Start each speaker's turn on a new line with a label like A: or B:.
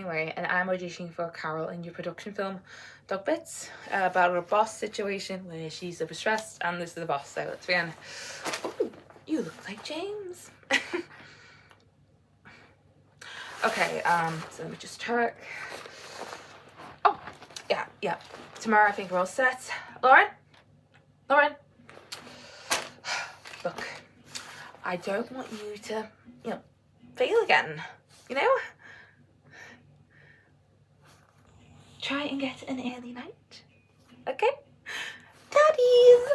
A: Anyway, and I'm auditioning for Carol in your production film Dog Bits, about a boss situation where she's overstressed and this is the boss, so let's begin. Ooh, you look like James. Okay, so let me just check. Oh, yeah. Tomorrow I think we're all set. Lauren? Look, I don't want you to, fail again, Try and get an early night, okay? Daddies!